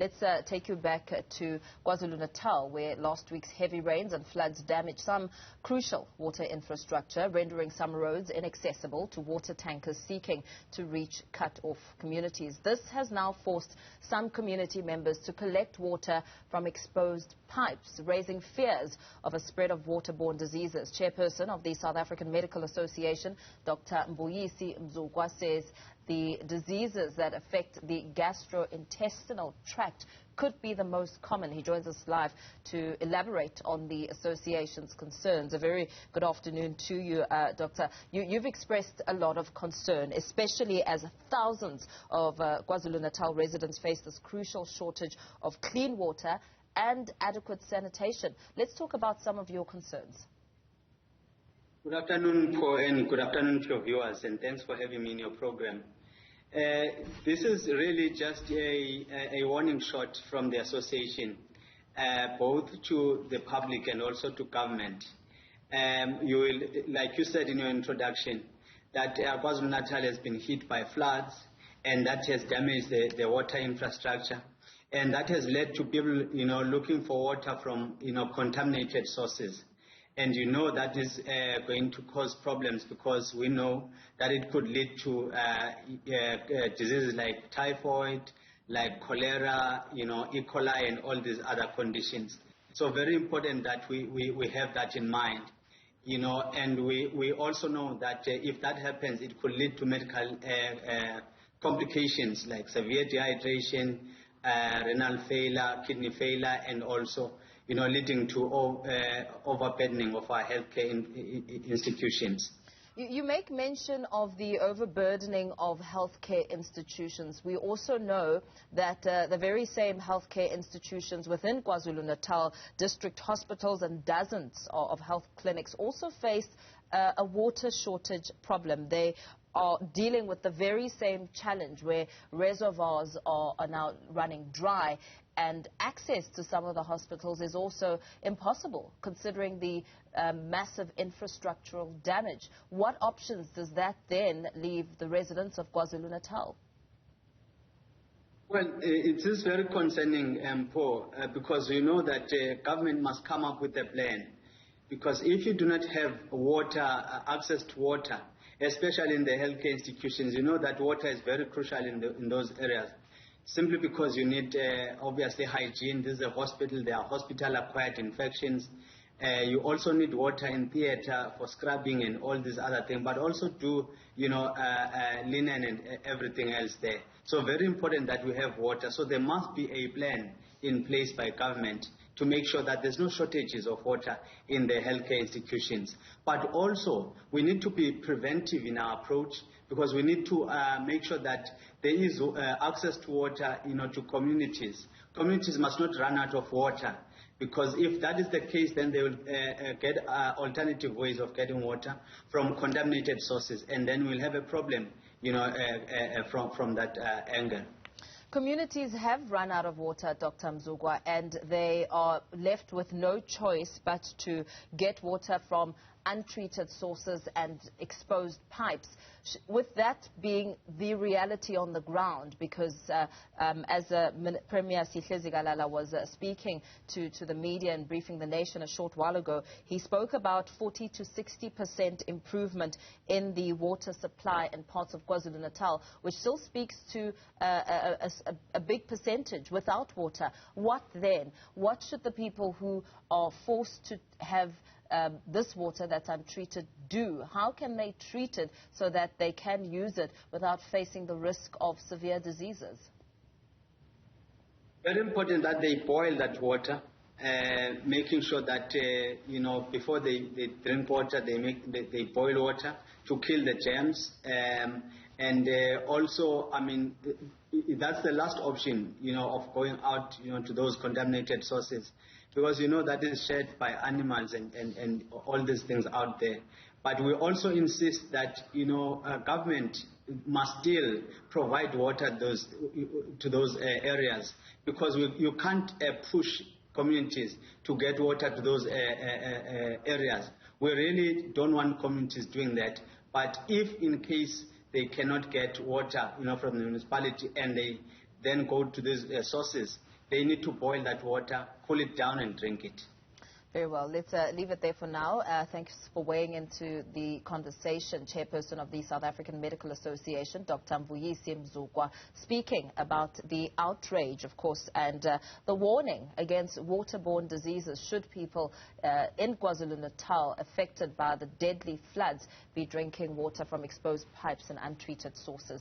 Let's take you back to KwaZulu-Natal, where last week's heavy rains and floods damaged some crucial water infrastructure, rendering some roads inaccessible to water tankers seeking to reach cut-off communities. This has now forced some community members to collect water from exposed pipes, raising fears of a spread of water-borne diseases. Chairperson of the South African Medical Association, Dr. Mvuyisi Mzukwa, says the diseases that affect the gastrointestinal tract could be the most common. He joins us live to elaborate on the association's concerns. A very good afternoon to you, Doctor. You've expressed a lot of concern, especially as thousands of KwaZulu-Natal residents face this crucial shortage of clean water and adequate sanitation. Let's talk about some of your concerns. Good afternoon, Paul, and good afternoon to your viewers, and thanks for having me in your program. This is really just a warning shot from the association, both to the public and also to government. You will, like you said in your introduction, that KwaZulu-Natal has been hit by floods, and that has damaged the water infrastructure, and that has led to people, looking for water from, contaminated sources. And that is going to cause problems, because we know that it could lead to diseases like typhoid, like cholera, E. coli, and all these other conditions. So very important that we have that in mind, and we also know that if that happens, it could lead to medical complications like severe dehydration, renal failure, kidney failure, and also leading to overburdening of our healthcare institutions. You make mention of the overburdening of healthcare institutions. We also know that the very same healthcare institutions within KwaZulu-Natal, district hospitals and dozens of health clinics also face a water shortage problem. They are dealing with the very same challenge where reservoirs are now running dry, and access to some of the hospitals is also impossible considering the massive infrastructural damage. What options does that then leave the residents of KwaZulu-Natal? Well, it is very concerning, Paul, because we know that government must come up with a plan. Because if you do not have water, access to water, especially in the healthcare institutions, you know that water is very crucial in those areas. Simply because you need, obviously, hygiene. This is a hospital. There are hospital-acquired infections. You also need water in theater for scrubbing and all these other things, but also do, linen and everything else there. So very important that we have water. So there must be a plan in place by government to make sure that there's no shortages of water in the healthcare institutions. But also, we need to be preventive in our approach, because we need to make sure that there is access to water, to communities. Communities must not run out of water, because if that is the case, then they will get alternative ways of getting water from contaminated sources, and then we'll have a problem, from that angle. Communities have run out of water, Dr. Mzukwa, and they are left with no choice but to get water from untreated sources and exposed pipes. With that being the reality on the ground, because as Premier Sihle Zikalala was speaking to the media and briefing the nation a short while ago, he spoke about 40 to 60% improvement in the water supply in parts of KwaZulu-Natal, which still speaks to a big percentage without water. What then? What should the people who are forced to have this water that's untreated do? How can they treat it so that they can use it without facing the risk of severe diseases? Very important that they boil that water, making sure that before they drink water, they boil water to kill the germs, and also, that's the last option, of going out, to those contaminated sources, because that is shared by animals and all these things out there. But we also insist that government must still provide water to those areas, because you can't push communities to get water to those areas. We really don't want communities doing that. But if in case they cannot get water from the municipality and they then go to these sources, they need to boil that water, cool it down and drink it. Very well. Let's leave it there for now. Thanks for weighing into the conversation. Chairperson of the South African Medical Association, Dr. Mvuyisi Mzukwa, speaking about the outrage, of course, and the warning against waterborne diseases should people in KwaZulu-Natal affected by the deadly floods be drinking water from exposed pipes and untreated sources.